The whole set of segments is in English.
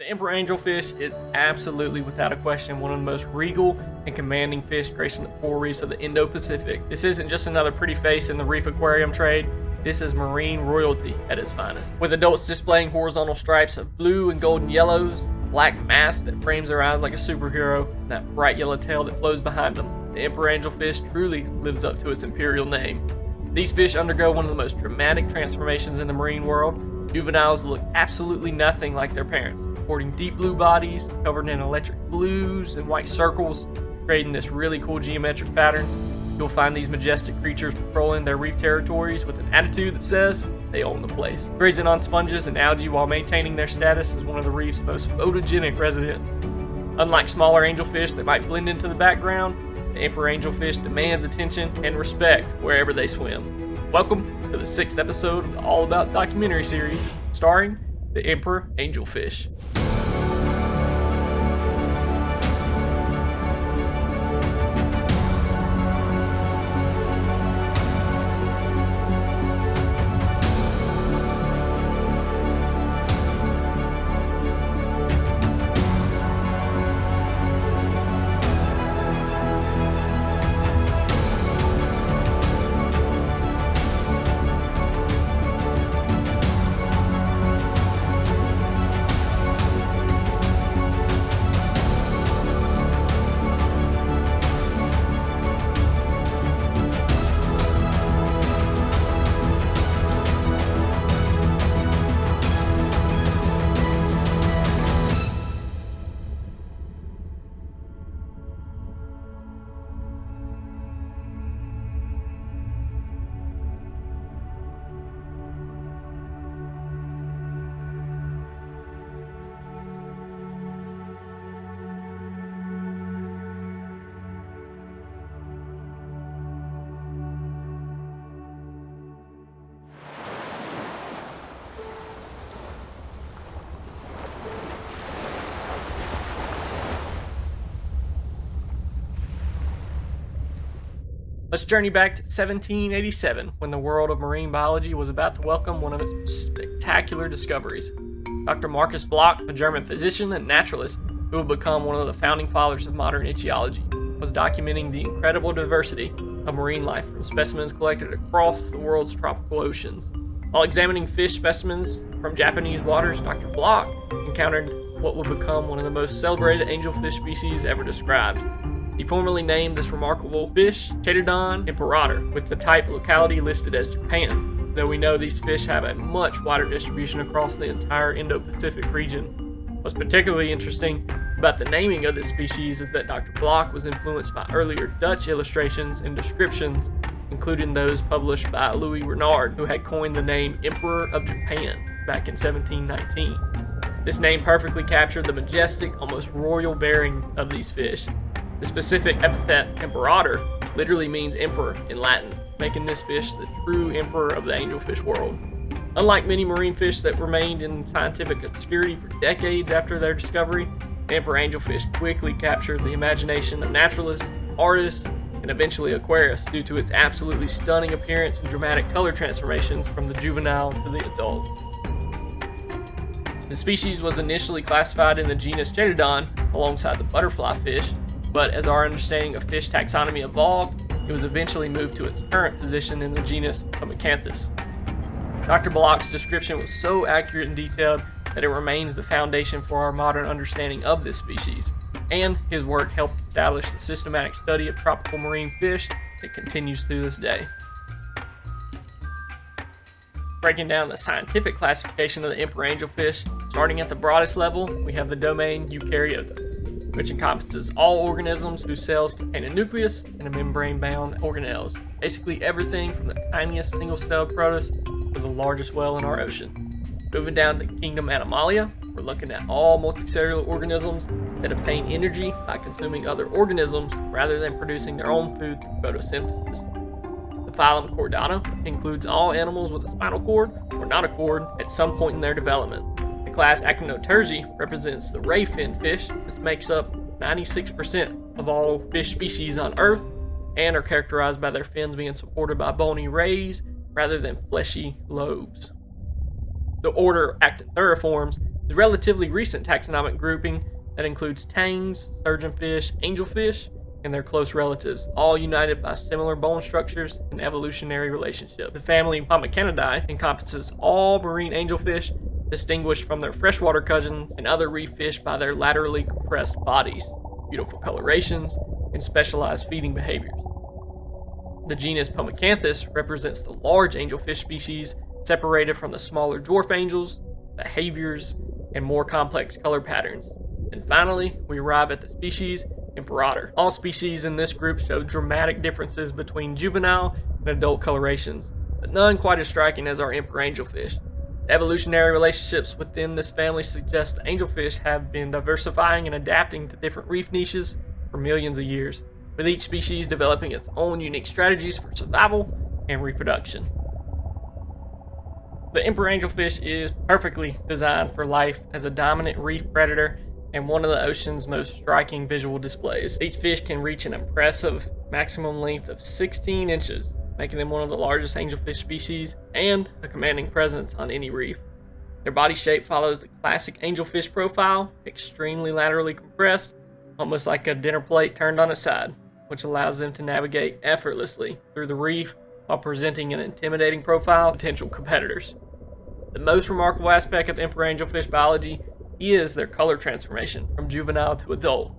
The Emperor Angelfish is absolutely, without a question, one of the most regal and commanding fish gracing the coral reefs of the Indo-Pacific. This isn't just another pretty face in the reef aquarium trade. This is marine royalty at its finest. With adults displaying horizontal stripes of blue and golden yellows, a black mask that frames their eyes like a superhero, and that bright yellow tail that flows behind them, the Emperor Angelfish truly lives up to its imperial name. These fish undergo one of the most dramatic transformations in the marine world. Juveniles look absolutely nothing like their parents, sporting deep blue bodies covered in electric blues and white circles, creating this really cool geometric pattern. You'll find these majestic creatures patrolling their reef territories with an attitude that says they own the place, grazing on sponges and algae while maintaining their status as one of the reef's most photogenic residents. Unlike smaller angelfish that might blend into the background, the Emperor Angelfish demands attention and respect wherever they swim. Welcome to the 6th episode of the All About documentary series starring the Emperor Angelfish. Let's journey back to 1787, when the world of marine biology was about to welcome one of its spectacular discoveries. Dr. Marcus Bloch, a German physician and naturalist who would become one of the founding fathers of modern ichthyology, was documenting the incredible diversity of marine life from specimens collected across the world's tropical oceans. While examining fish specimens from Japanese waters, Dr. Bloch encountered what would become one of the most celebrated angelfish species ever described. He formally named this remarkable fish Chaetodon imperator, with the type locality listed as Japan, though we know these fish have a much wider distribution across the entire Indo-Pacific region. What's particularly interesting about the naming of this species is that Dr. Bloch was influenced by earlier Dutch illustrations and descriptions, including those published by Louis Reynard, who had coined the name Emperor of Japan back in 1719. This name perfectly captured the majestic, almost royal bearing of these fish. The specific epithet imperator literally means emperor in Latin, making this fish the true emperor of the angelfish world. Unlike many marine fish that remained in scientific obscurity for decades after their discovery, the emperor angelfish quickly captured the imagination of naturalists, artists, and eventually aquarists due to its absolutely stunning appearance and dramatic color transformations from the juvenile to the adult. The species was initially classified in the genus Chaetodon alongside the butterfly fish, but as our understanding of fish taxonomy evolved, it was eventually moved to its current position in the genus Pomacanthus. Dr. Bloch's description was so accurate and detailed that it remains the foundation for our modern understanding of this species, and his work helped establish the systematic study of tropical marine fish that continues to this day. Breaking down the scientific classification of the emperor angelfish, starting at the broadest level, we have the domain Eukaryota, which encompasses all organisms whose cells contain a nucleus and a membrane-bound organelles, basically everything from the tiniest single-celled protist to the largest whale in our ocean. Moving down to kingdom Animalia, we're looking at all multicellular organisms that obtain energy by consuming other organisms rather than producing their own food through photosynthesis. The phylum Chordata includes all animals with a spinal cord or not a cord at some point in their development. The class Actinoturgi represents the ray fin fish, which makes up 96% of all fish species on Earth and are characterized by their fins being supported by bony rays rather than fleshy lobes. The order Actitheriforms The relatively recent taxonomic grouping that includes tangs, surgeonfish, angelfish, and their close relatives, all united by similar bone structures and evolutionary relationship. The family Pomacanthus encompasses all marine angelfish, distinguished from their freshwater cousins and other reef fish by their laterally compressed bodies, beautiful colorations, and specialized feeding behaviors. The genus Pomacanthus represents the large angelfish species, separated from the smaller dwarf angels, behaviors, and more complex color patterns. And finally, we arrive at the species Imperator. All species in this group show dramatic differences between juvenile and adult colorations, but none quite as striking as our Emperor Angelfish. The evolutionary relationships within this family suggest the angelfish have been diversifying and adapting to different reef niches for millions of years, with each species developing its own unique strategies for survival and reproduction. The Emperor Angelfish is perfectly designed for life as a dominant reef predator and one of the ocean's most striking visual displays. These fish can reach an impressive maximum length of 16 inches, making them one of the largest angelfish species and a commanding presence on any reef. Their body shape follows the classic angelfish profile, extremely laterally compressed, almost like a dinner plate turned on its side, which allows them to navigate effortlessly through the reef while presenting an intimidating profile to potential competitors. The most remarkable aspect of Emperor Angelfish biology is their color transformation from juvenile to adult.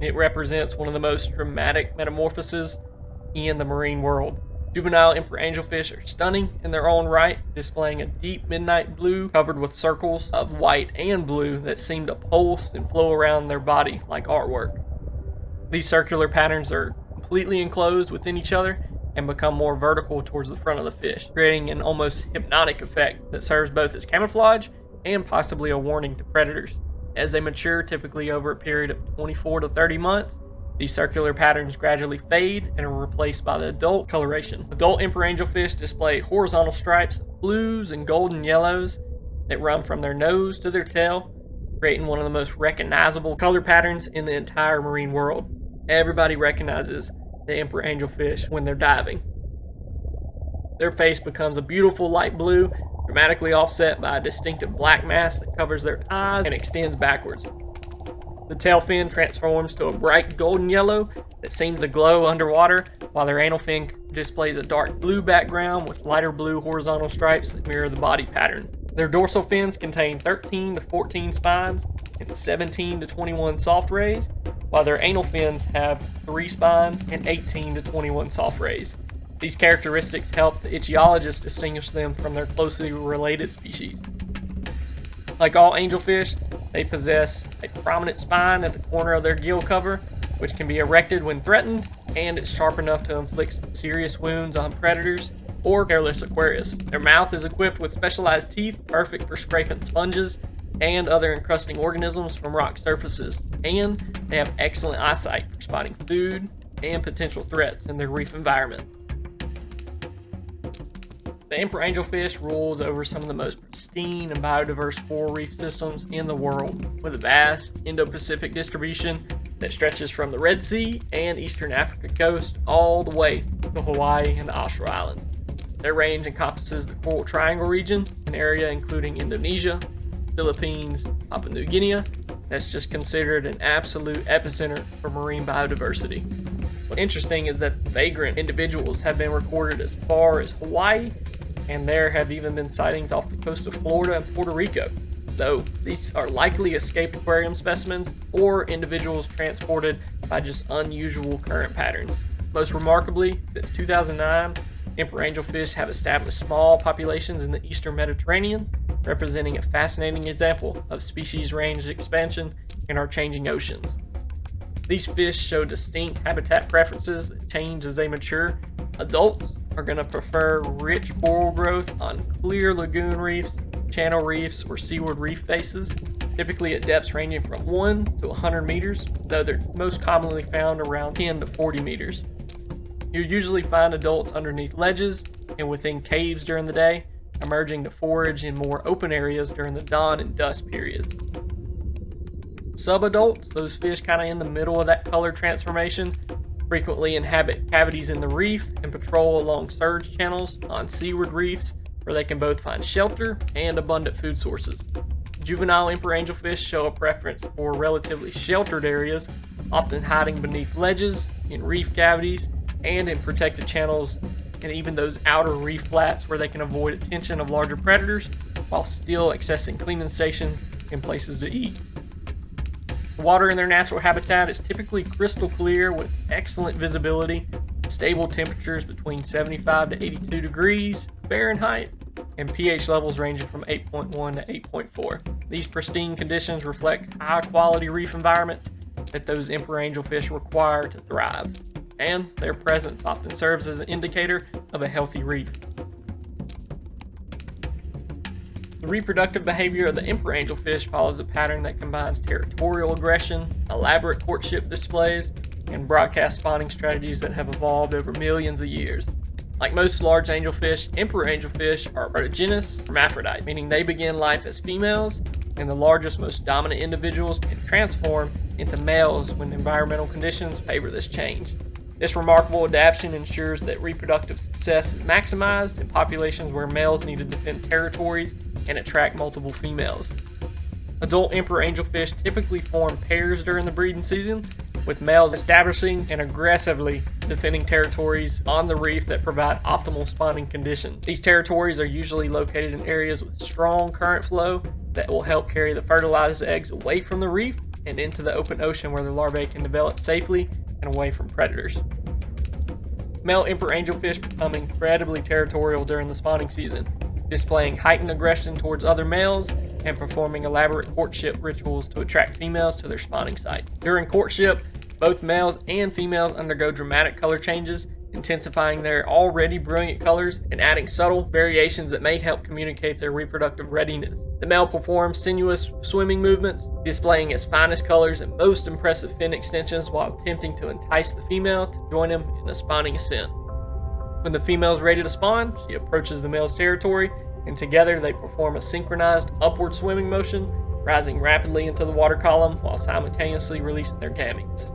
It represents one of the most dramatic metamorphoses in the marine world. Juvenile Emperor Angelfish are stunning in their own right, displaying a deep midnight blue covered with circles of white and blue that seem to pulse and flow around their body like artwork. These circular patterns are completely enclosed within each other and become more vertical towards the front of the fish, creating an almost hypnotic effect that serves both as camouflage and possibly a warning to predators. As they mature, typically over a period of 24 to 30 months, these circular patterns gradually fade and are replaced by the adult coloration. Adult Emperor Angelfish display horizontal stripes of blues and golden yellows that run from their nose to their tail, creating one of the most recognizable color patterns in the entire marine world. Everybody recognizes the Emperor Angelfish when they're diving. Their face becomes a beautiful light blue, dramatically offset by a distinctive black mask that covers their eyes and extends backwards. The tail fin transforms to a bright golden yellow that seems to glow underwater, while their anal fin displays a dark blue background with lighter blue horizontal stripes that mirror the body pattern. Their dorsal fins contain 13 to 14 spines and 17 to 21 soft rays, while their anal fins have 3 spines and 18 to 21 soft rays. These characteristics help the ichthyologists distinguish them from their closely related species. Like all angelfish, they possess a prominent spine at the corner of their gill cover, which can be erected when threatened, and it's sharp enough to inflict serious wounds on predators or careless aquarists. Their mouth is equipped with specialized teeth, perfect for scraping sponges and other encrusting organisms from rock surfaces, and they have excellent eyesight for spotting food and potential threats in their reef environment. The Emperor Angelfish rules over some of the most pristine and biodiverse coral reef systems in the world, with a vast Indo-Pacific distribution that stretches from the Red Sea and Eastern Africa coast all the way to Hawaii and the Austral Islands. Their range encompasses the Coral Triangle region, an area including Indonesia, Philippines, Papua New Guinea, that's just considered an absolute epicenter for marine biodiversity. What's interesting is that vagrant individuals have been recorded as far as Hawaii, and there have even been sightings off the coast of Florida and Puerto Rico, though these are likely escaped aquarium specimens or individuals transported by just unusual current patterns. Most remarkably, since 2009, Emperor angelfish have established small populations in the eastern Mediterranean, representing a fascinating example of species range expansion in our changing oceans. These fish show distinct habitat preferences that change as they mature. Adults are going to prefer rich coral growth on clear lagoon reefs, channel reefs, or seaward reef faces, typically at depths ranging from 1 to 100 meters, though they're most commonly found around 10 to 40 meters. You'll usually find adults underneath ledges and within caves during the day, emerging to forage in more open areas during the dawn and dusk periods. Subadults, those fish kind of in the middle of that color transformation, frequently inhabit cavities in the reef and patrol along surge channels on seaward reefs where they can both find shelter and abundant food sources. Juvenile emperor angelfish show a preference for relatively sheltered areas, often hiding beneath ledges, in reef cavities, and in protected channels, and even those outer reef flats where they can avoid attention of larger predators while still accessing cleaning stations and places to eat. The water in their natural habitat is typically crystal clear with excellent visibility, stable temperatures between 75 to 82 degrees Fahrenheit, and pH levels ranging from 8.1 to 8.4. These pristine conditions reflect high-quality reef environments that those emperor angelfish require to thrive, and their presence often serves as an indicator of a healthy reef. The reproductive behavior of the emperor angelfish follows a pattern that combines territorial aggression, elaborate courtship displays, and broadcast spawning strategies that have evolved over millions of years. Like most large angelfish, emperor angelfish are protogynous hermaphrodites, meaning they begin life as females, and the largest, most dominant individuals can transform into males when environmental conditions favor this change. This remarkable adaptation ensures that reproductive success is maximized in populations where males need to defend territories and attract multiple females. Adult emperor angelfish typically form pairs during the breeding season, with males establishing and aggressively defending territories on the reef that provide optimal spawning conditions. These territories are usually located in areas with strong current flow that will help carry the fertilized eggs away from the reef and into the open ocean where the larvae can develop safely and away from predators. Male emperor angelfish become incredibly territorial during the spawning season, displaying heightened aggression towards other males and performing elaborate courtship rituals to attract females to their spawning sites. During courtship, both males and females undergo dramatic color changes, intensifying their already brilliant colors and adding subtle variations that may help communicate their reproductive readiness. The male performs sinuous swimming movements, displaying his finest colors and most impressive fin extensions while attempting to entice the female to join him in a spawning ascent. When the female is ready to spawn, she approaches the male's territory, and together they perform a synchronized upward swimming motion, rising rapidly into the water column while simultaneously releasing their gametes.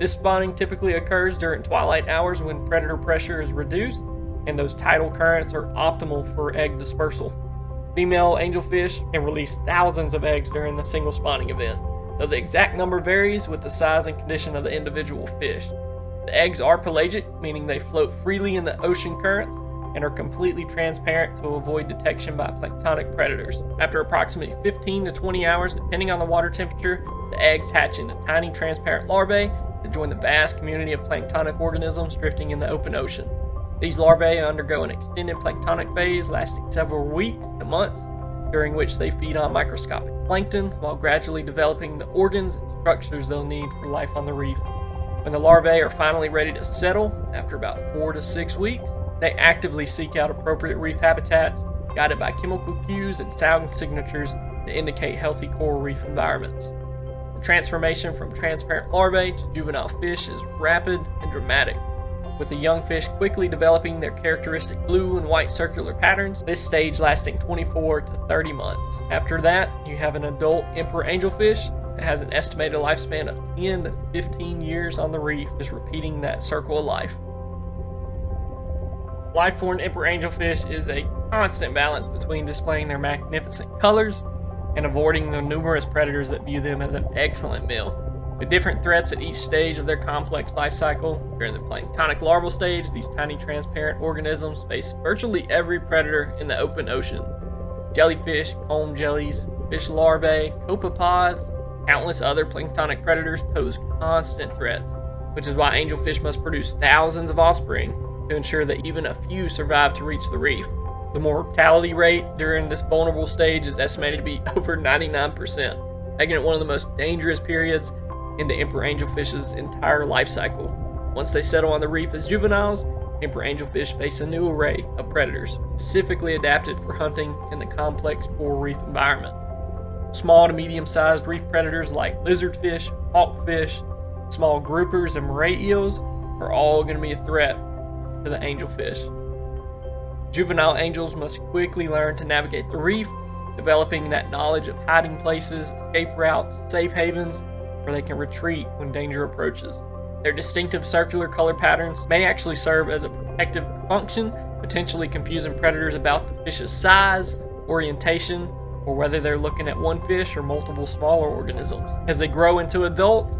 This spawning typically occurs during twilight hours when predator pressure is reduced and those tidal currents are optimal for egg dispersal. Female angelfish can release thousands of eggs during the single spawning event, though the exact number varies with the size and condition of the individual fish. The eggs are pelagic, meaning they float freely in the ocean currents and are completely transparent to avoid detection by planktonic predators. After approximately 15 to 20 hours, depending on the water temperature, the eggs hatch into tiny transparent larvae to join the vast community of planktonic organisms drifting in the open ocean. These larvae undergo an extended planktonic phase lasting several weeks to months, during which they feed on microscopic plankton while gradually developing the organs and structures they'll need for life on the reef. When the larvae are finally ready to settle, after about 4 to 6 weeks, they actively seek out appropriate reef habitats, guided by chemical cues and sound signatures that indicate healthy coral reef environments. The transformation from transparent larvae to juvenile fish is rapid and dramatic, with the young fish quickly developing their characteristic blue and white circular patterns, this stage lasting 24 to 30 months. After that, you have an adult emperor angelfish that has an estimated lifespan of 10 to 15 years on the reef, just repeating that circle of life. Life for an emperor angelfish is a constant balance between displaying their magnificent colors and avoiding the numerous predators that view them as an excellent meal. With different threats at each stage of their complex life cycle, during the planktonic larval stage, these tiny transparent organisms face virtually every predator in the open ocean. Jellyfish, comb jellies, fish larvae, copepods, countless other planktonic predators pose constant threats, which is why angelfish must produce thousands of offspring to ensure that even a few survive to reach the reef. The mortality rate during this vulnerable stage is estimated to be over 99%, making it one of the most dangerous periods in the emperor angelfish's entire life cycle. Once they settle on the reef as juveniles, emperor angelfish face a new array of predators, specifically adapted for hunting in the complex coral reef environment. Small to medium-sized reef predators like lizardfish, hawkfish, small groupers, and moray eels are all going to be a threat to the angelfish. Juvenile angels must quickly learn to navigate the reef, developing that knowledge of hiding places, escape routes, safe havens, where they can retreat when danger approaches. Their distinctive circular color patterns may actually serve as a protective function, potentially confusing predators about the fish's size, orientation, or whether they're looking at one fish or multiple smaller organisms. As they grow into adults,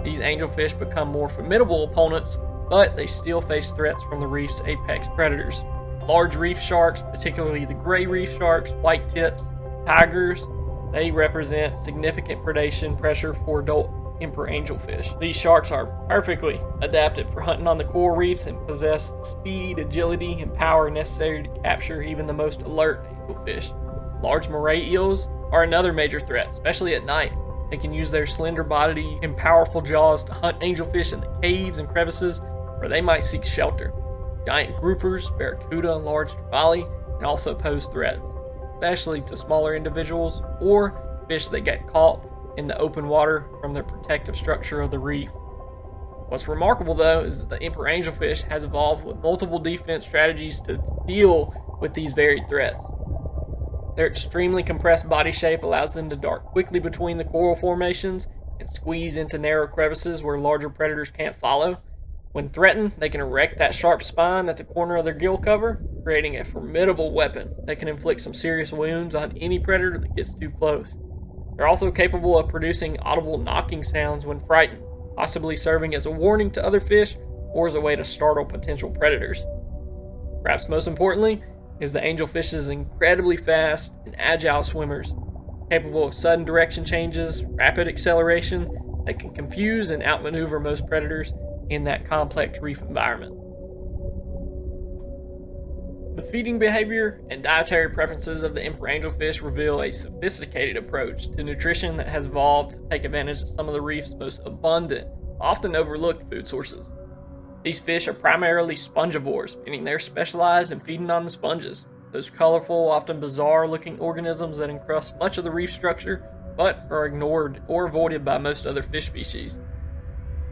these angelfish become more formidable opponents, but they still face threats from the reef's apex predators. Large reef sharks, particularly the gray reef sharks, white tips, tigers, they represent significant predation pressure for adult emperor angelfish. These sharks are perfectly adapted for hunting on the coral reefs and possess the speed, agility, and power necessary to capture even the most alert angelfish. Large moray eels are another major threat, especially at night. They can use their slender body and powerful jaws to hunt angelfish in the caves and crevices where they might seek shelter. Giant groupers, barracuda, and large trevally can also pose threats, especially to smaller individuals or fish that get caught in the open water from the protective structure of the reef. What's remarkable though is that the emperor angelfish has evolved with multiple defense strategies to deal with these varied threats. Their extremely compressed body shape allows them to dart quickly between the coral formations and squeeze into narrow crevices where larger predators can't follow. When threatened, they can erect that sharp spine at the corner of their gill cover, creating a formidable weapon that can inflict some serious wounds on any predator that gets too close. They're also capable of producing audible knocking sounds when frightened, possibly serving as a warning to other fish or as a way to startle potential predators. Perhaps most importantly is the angelfish's incredibly fast and agile swimmers, capable of sudden direction changes, rapid acceleration that can confuse and outmaneuver most predators in that complex reef environment. The feeding behavior and dietary preferences of the emperor angelfish reveal a sophisticated approach to nutrition that has evolved to take advantage of some of the reef's most abundant, often overlooked food sources. These fish are primarily spongivores, meaning they're specialized in feeding on the sponges, those colorful, often bizarre-looking organisms that encrust much of the reef structure, but are ignored or avoided by most other fish species.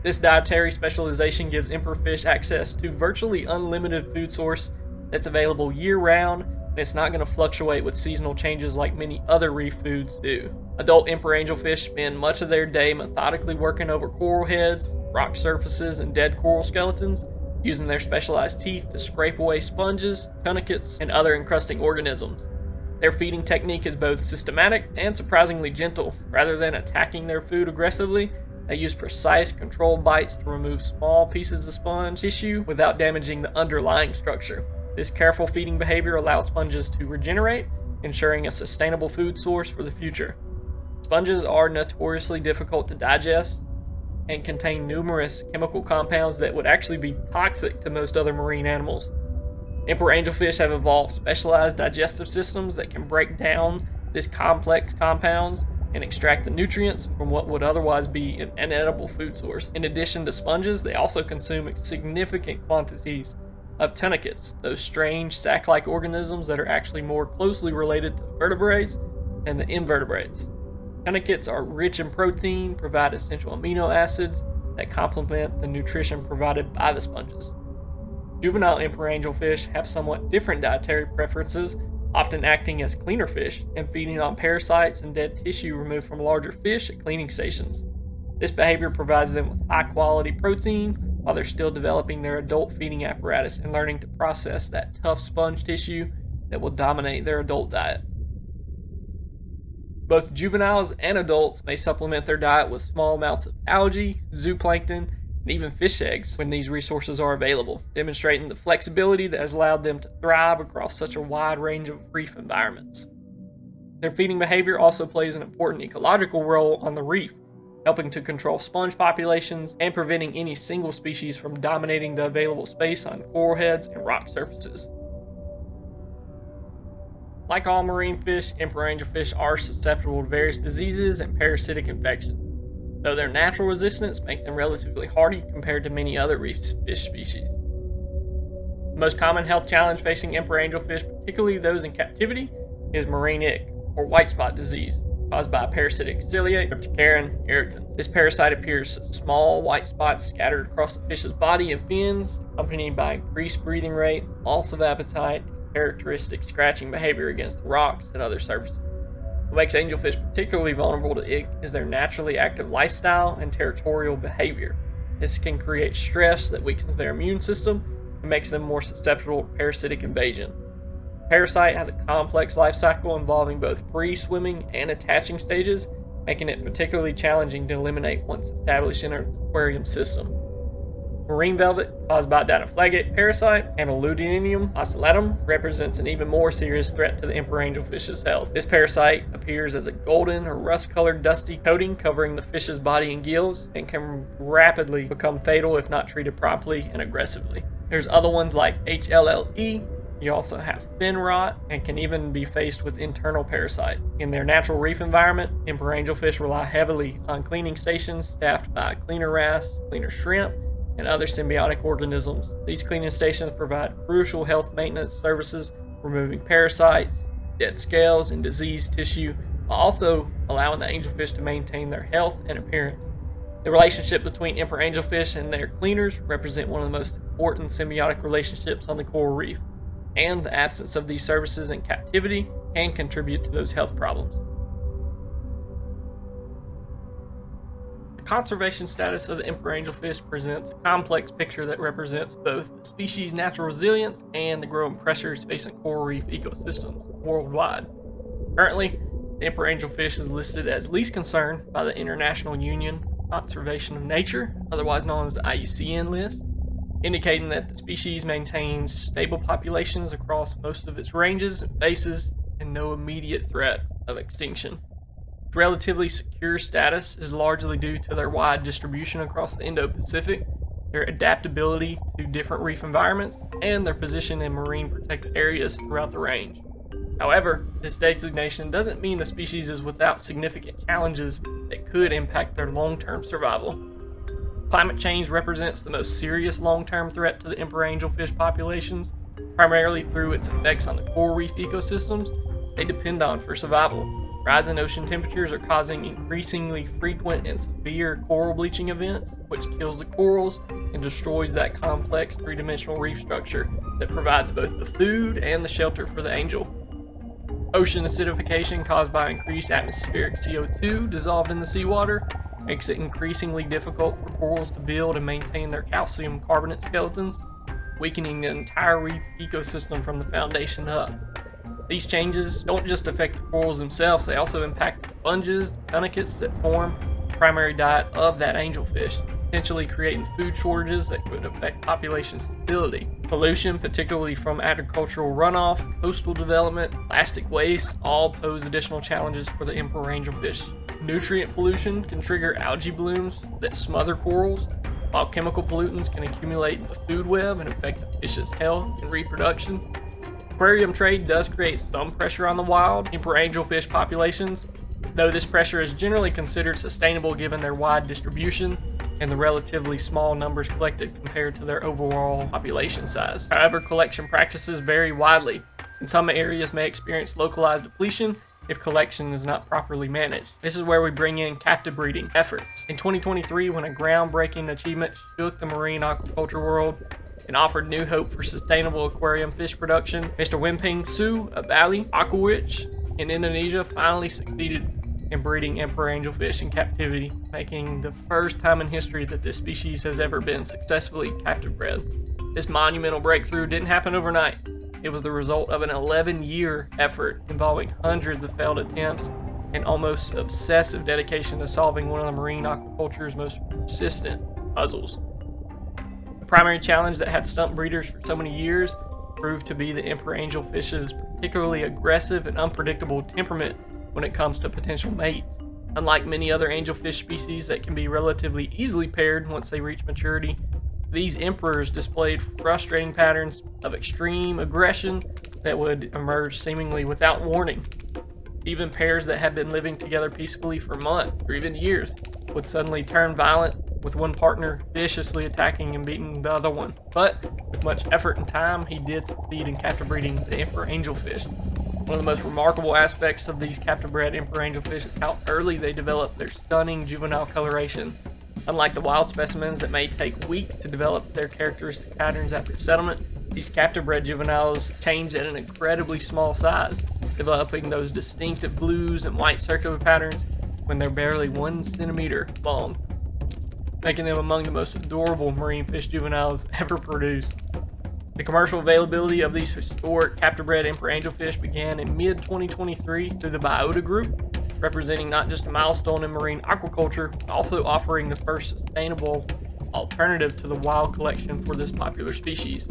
This dietary specialization gives emperor fish access to virtually unlimited food source that's available year-round, and it's not going to fluctuate with seasonal changes like many other reef foods do. Adult emperor angelfish spend much of their day methodically working over coral heads, rock surfaces, and dead coral skeletons, using their specialized teeth to scrape away sponges, tunicates, and other encrusting organisms. Their feeding technique is both systematic and surprisingly gentle. Rather than attacking their food aggressively, they use precise, controlled bites to remove small pieces of sponge tissue without damaging the underlying structure. This careful feeding behavior allows sponges to regenerate, ensuring a sustainable food source for the future. Sponges are notoriously difficult to digest and contain numerous chemical compounds that would actually be toxic to most other marine animals. Emperor angelfish have evolved specialized digestive systems that can break down these complex compounds and extract the nutrients from what would otherwise be an inedible food source. In addition to sponges, they also consume significant quantities of tunicates, those strange sac-like organisms that are actually more closely related to the vertebrates and the invertebrates. Tunicates are rich in protein, provide essential amino acids that complement the nutrition provided by the sponges. Juvenile emperor angelfish have somewhat different dietary preferences, often acting as cleaner fish and feeding on parasites and dead tissue removed from larger fish at cleaning stations. This behavior provides them with high-quality protein while they're still developing their adult feeding apparatus and learning to process that tough sponge tissue that will dominate their adult diet. Both juveniles and adults may supplement their diet with small amounts of algae, zooplankton, and even fish eggs when these resources are available, demonstrating the flexibility that has allowed them to thrive across such a wide range of reef environments. Their feeding behavior also plays an important ecological role on the reef, helping to control sponge populations and preventing any single species from dominating the available space on coral heads and rock surfaces. Like all marine fish, emperor angelfish are susceptible to various diseases and parasitic infections, though their natural resistance makes them relatively hardy compared to many other reef fish species. The most common health challenge facing emperor angelfish, particularly those in captivity, is marine ick, or white spot disease, caused by a parasitic ciliate Reproduction irritans. This parasite appears as small white spots scattered across the fish's body and fins, accompanied by increased breathing rate, loss of appetite, and characteristic scratching behavior against the rocks and other surfaces. What makes angelfish particularly vulnerable to ick is their naturally active lifestyle and territorial behavior. This can create stress that weakens their immune system and makes them more susceptible to parasitic invasion. Parasite has a complex life cycle involving both free swimming and attaching stages, making it particularly challenging to eliminate once established in an aquarium system. Marine velvet, caused by Dinoflagellate parasite, Amyludinium ocellatum, represents an even more serious threat to the emperor angelfish's health. This parasite appears as a golden or rust-colored dusty coating covering the fish's body and gills, and can rapidly become fatal if not treated properly and aggressively. There's other ones like HLLE. You also have fin rot and can even be faced with internal parasite. In their natural reef environment, emperor angelfish rely heavily on cleaning stations staffed by cleaner wrasse, cleaner shrimp, and other symbiotic organisms. These cleaning stations provide crucial health maintenance services, removing parasites, dead scales, and diseased tissue, while also allowing the angelfish to maintain their health and appearance. The relationship between emperor angelfish and their cleaners represent one of the most important symbiotic relationships on the coral reef, and the absence of these services in captivity can contribute to those health problems. The conservation status of the emperor angelfish presents a complex picture that represents both the species' natural resilience and the growing pressures facing coral reef ecosystems worldwide. Currently, the emperor angelfish is listed as least concern by the International Union for Conservation of Nature, otherwise known as the IUCN list, indicating that the species maintains stable populations across most of its ranges and faces and no immediate threat of extinction. Its relatively secure status is largely due to their wide distribution across the Indo-Pacific, their adaptability to different reef environments, and their position in marine protected areas throughout the range. However, this designation doesn't mean the species is without significant challenges that could impact their long-term survival. Climate change represents the most serious long-term threat to the emperor angelfish populations, primarily through its effects on the coral reef ecosystems they depend on for survival. Rising ocean temperatures are causing increasingly frequent and severe coral bleaching events, which kills the corals and destroys that complex three-dimensional reef structure that provides both the food and the shelter for the angel. Ocean acidification caused by increased atmospheric CO2 dissolved in the seawater makes it increasingly difficult for corals to build and maintain their calcium carbonate skeletons, weakening the entire reef ecosystem from the foundation up. These changes don't just affect the corals themselves, they also impact the sponges, the tunicates that form the primary diet of that angelfish, potentially creating food shortages that could affect population stability. Pollution, particularly from agricultural runoff, coastal development, plastic waste, all pose additional challenges for the emperor angelfish. Nutrient pollution can trigger algae blooms that smother corals, while chemical pollutants can accumulate in the food web and affect the fish's health and reproduction. Aquarium trade does create some pressure on the wild emperor angelfish populations, though this pressure is generally considered sustainable given their wide distribution and the relatively small numbers collected compared to their overall population size. However, collection practices vary widely, and some areas may experience localized depletion if collection is not properly managed. This is where we bring in captive breeding efforts. In 2023, when a groundbreaking achievement shook the marine aquaculture world and offered new hope for sustainable aquarium fish production, Mr. Wimping Su of Bali Aquawitch in Indonesia finally succeeded in breeding emperor angelfish in captivity, making the first time in history that this species has ever been successfully captive bred. This monumental breakthrough didn't happen overnight. It was the result of an 11-year effort involving hundreds of failed attempts and almost obsessive dedication to solving one of the marine aquaculture's most persistent puzzles. The primary challenge that had stumped breeders for so many years proved to be the emperor angelfish's particularly aggressive and unpredictable temperament when it comes to potential mates. Unlike many other angelfish species that can be relatively easily paired once they reach maturity, these emperors displayed frustrating patterns of extreme aggression that would emerge seemingly without warning. Even pairs that had been living together peacefully for months or even years would suddenly turn violent, with one partner viciously attacking and beating the other one. But with much effort and time, he did succeed in captive breeding the emperor angelfish. One of the most remarkable aspects of these captive bred emperor angelfish is how early they develop their stunning juvenile coloration. Unlike the wild specimens that may take weeks to develop their characteristic patterns after settlement, these captive bred juveniles change at an incredibly small size, developing those distinctive blues and white circular patterns when they're barely 1 centimeter long, making them among the most adorable marine fish juveniles ever produced. The commercial availability of these historic captive-bred emperor angelfish began in mid-2023 through the Biota Group, representing not just a milestone in marine aquaculture, but also offering the first sustainable alternative to the wild collection for this popular species.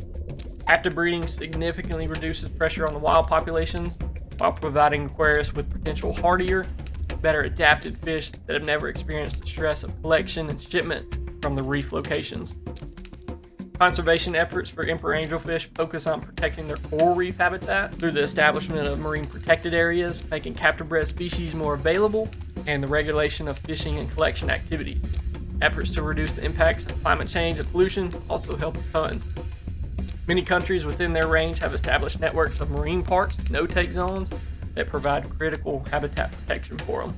Captive breeding significantly reduces pressure on the wild populations while providing aquarists with potential hardier, better adapted fish that have never experienced the stress of collection and shipment from the reef locations. Conservation efforts for emperor angelfish focus on protecting their coral reef habitat through the establishment of marine protected areas, making captive-bred species more available, and the regulation of fishing and collection activities. Efforts to reduce the impacts of climate change and pollution also help a ton. Many countries within their range have established networks of marine parks, no-take zones, that provide critical habitat protection for them.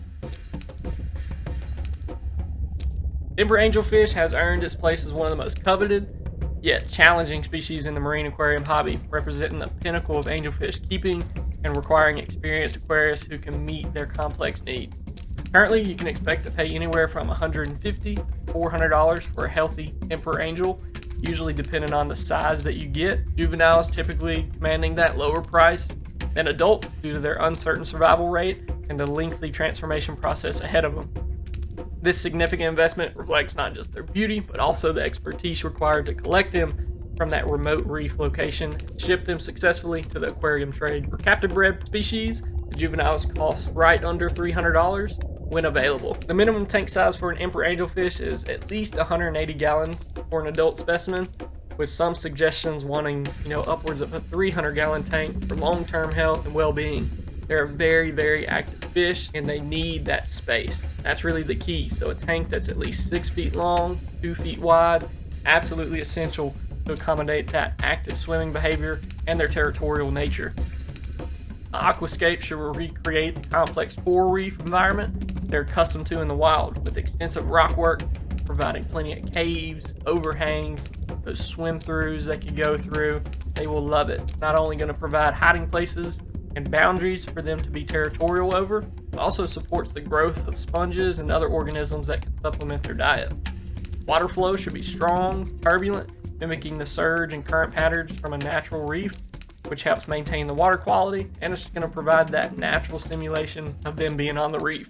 Emperor angelfish has earned its place as one of the most coveted, yet challenging species in the marine aquarium hobby, representing the pinnacle of angelfish keeping and requiring experienced aquarists who can meet their complex needs. Currently, you can expect to pay anywhere from $150 to $400 for a healthy emperor angel, usually depending on the size that you get. Juveniles typically commanding that lower price than adults due to their uncertain survival rate and the lengthy transformation process ahead of them. This significant investment reflects not just their beauty, but also the expertise required to collect them from that remote reef location and ship them successfully to the aquarium trade. For captive-bred species, the juveniles cost right under $300 when available. The minimum tank size for an emperor angelfish is at least 180 gallons for an adult specimen, with some suggestions wanting, upwards of a 300-gallon tank for long-term health and well-being. They're a very, very active fish, and they need that space. That's really the key. So a tank that's at least 6 feet long, 2 feet wide, absolutely essential to accommodate that active swimming behavior and their territorial nature. The aquascape should recreate the complex coral reef environment they're accustomed to in the wild, with extensive rock work providing plenty of caves, overhangs, those swim-throughs they can go through. They will love it. It's not only going to provide hiding places and boundaries for them to be territorial over, but also supports the growth of sponges and other organisms that can supplement their diet. Water flow should be strong, turbulent, mimicking the surge and current patterns from a natural reef, which helps maintain the water quality, and it's going to provide that natural simulation of them being on the reef.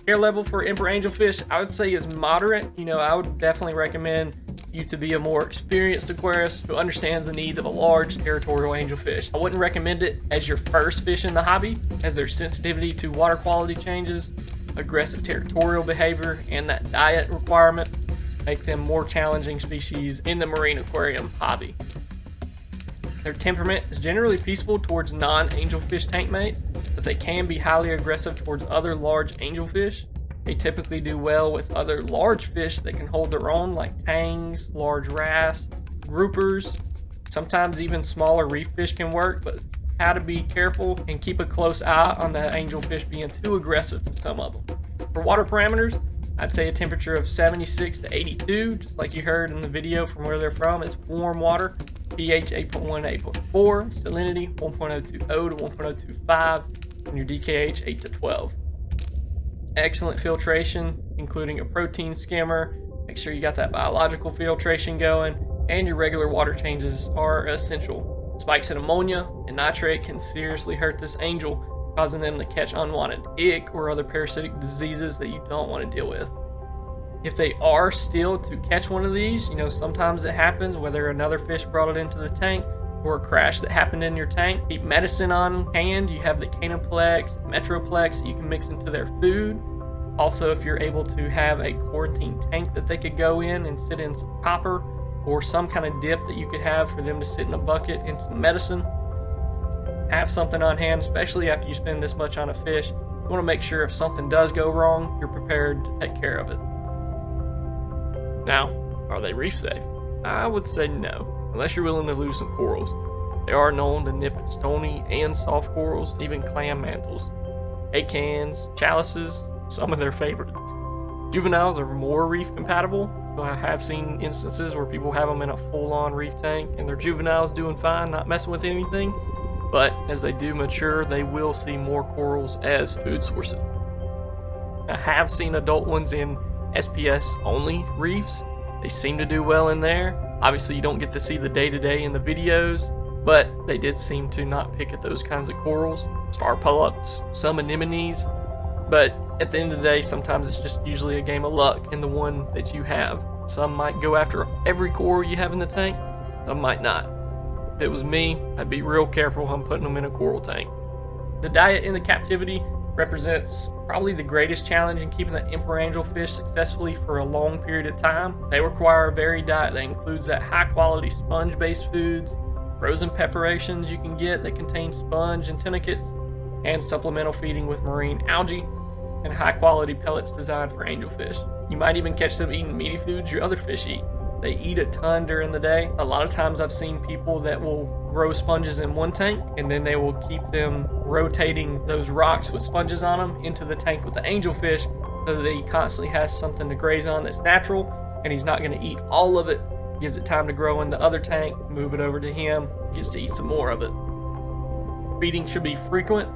Care level for emperor angelfish, I would say, is moderate. I would definitely recommend you to be a more experienced aquarist who understands the needs of a large territorial angelfish. I wouldn't recommend it as your first fish in the hobby, as their sensitivity to water quality changes, aggressive territorial behavior, and that diet requirement make them more challenging species in the marine aquarium hobby. Their temperament is generally peaceful towards non-angelfish tank mates, but they can be highly aggressive towards other large angelfish. They typically do well with other large fish that can hold their own, like tangs, large wrasse, groupers. Sometimes even smaller reef fish can work, but how to be careful and keep a close eye on the angelfish being too aggressive to some of them. For water parameters, I'd say a temperature of 76 to 82, just like you heard in the video from where they're from. It's warm water, pH 8.1 to 8.4, salinity 1.020 to 1.025, and your DKH 8 to 12. Excellent filtration, including a protein skimmer. Make sure you got that biological filtration going, and your regular water changes are essential. Spikes in ammonia and nitrate can seriously hurt this angel, causing them to catch unwanted ick or other parasitic diseases that you don't want to deal with. If they are still to catch one of these, sometimes it happens, whether another fish brought it into the tank or a crash that happened in your tank. Keep medicine on hand. You have the Canoplex, Metroplex that you can mix into their food. Also, if you're able to have a quarantine tank that they could go in and sit in some copper or some kind of dip that you could have for them to sit in a bucket in some medicine. Have something on hand, especially after you spend this much on a fish. You want to make sure if something does go wrong, you're prepared to take care of it. Now, are they reef safe? I would say no, unless you're willing to lose some corals. They are known to nip at stony and soft corals, even clam mantles, acans, chalices, some of their favorites. Juveniles are more reef compatible, so I have seen instances where people have them in a full-on reef tank and their juveniles doing fine, not messing with anything. But as they do mature, they will see more corals as food sources. I have seen adult ones in SPS only reefs. They seem to do well in there, Obviously, you don't get to see the day-to-day in the videos, but they did seem to not pick at those kinds of corals, star polyps, some anemones. But at the end of the day, sometimes it's just usually a game of luck in the one that you have. Some might go after every coral you have in the tank, some might not. If it was me, I'd be real careful when putting them in a coral tank. The diet in the captivity represents probably the greatest challenge in keeping the emperor angelfish successfully for a long period of time. They require a varied diet that includes that high-quality sponge-based foods, frozen preparations you can get that contain sponge and tunicates, and supplemental feeding with marine algae, and high-quality pellets designed for angelfish. You might even catch them eating meaty foods your other fish eat. They eat a ton during the day. A lot of times I've seen people that will grow sponges in one tank, and then they will keep them rotating those rocks with sponges on them into the tank with the angelfish, so that he constantly has something to graze on that's natural, and he's not going to eat all of it. Gives it time to grow in the other tank, move it over to him, gets to eat some more of it. Feeding should be frequent.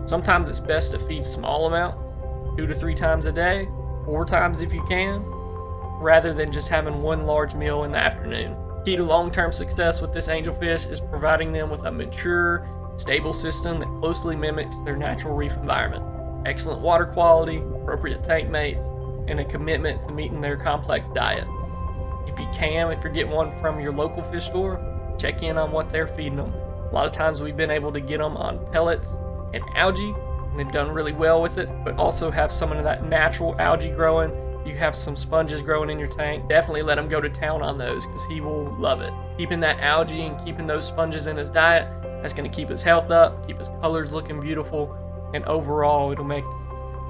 Sometimes it's best to feed small amounts, 2 to 3 times a day, 4 times if you can, rather than just having one large meal in the afternoon. Key to long-term success with this angelfish is providing them with a mature, stable system that closely mimics their natural reef environment. Excellent water quality, appropriate tank mates, and a commitment to meeting their complex diet. If you can, if you're getting one from your local fish store, check in on what they're feeding them. A lot of times we've been able to get them on pellets and algae, and they've done really well with it, but also have some of that natural algae growing. You have some sponges growing in your tank, definitely let him go to town on those because he will love it. Keeping that algae and keeping those sponges in his diet, that's going to keep his health up, keep his colors looking beautiful, and overall it'll make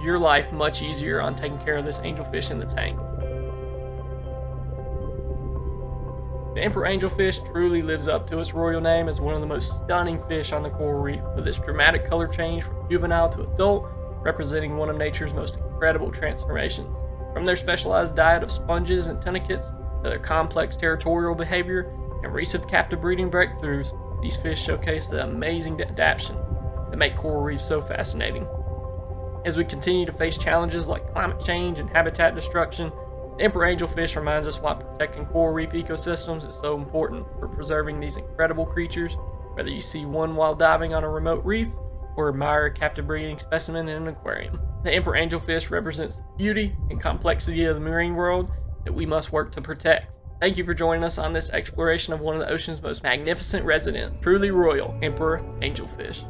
your life much easier on taking care of this angelfish in the tank. The emperor angelfish truly lives up to its royal name as one of the most stunning fish on the coral reef, with its dramatic color change from juvenile to adult, representing one of nature's most incredible transformations. From their specialized diet of sponges and tunicates to their complex territorial behavior and recent captive breeding breakthroughs, these fish showcase the amazing adaptations that make coral reefs so fascinating. As we continue to face challenges like climate change and habitat destruction, the emperor angelfish reminds us why protecting coral reef ecosystems is so important for preserving these incredible creatures, whether you see one while diving on a remote reef or admire a captive breeding specimen in an aquarium. The emperor angelfish represents the beauty and complexity of the marine world that we must work to protect. Thank you for joining us on this exploration of one of the ocean's most magnificent residents, truly royal emperor angelfish.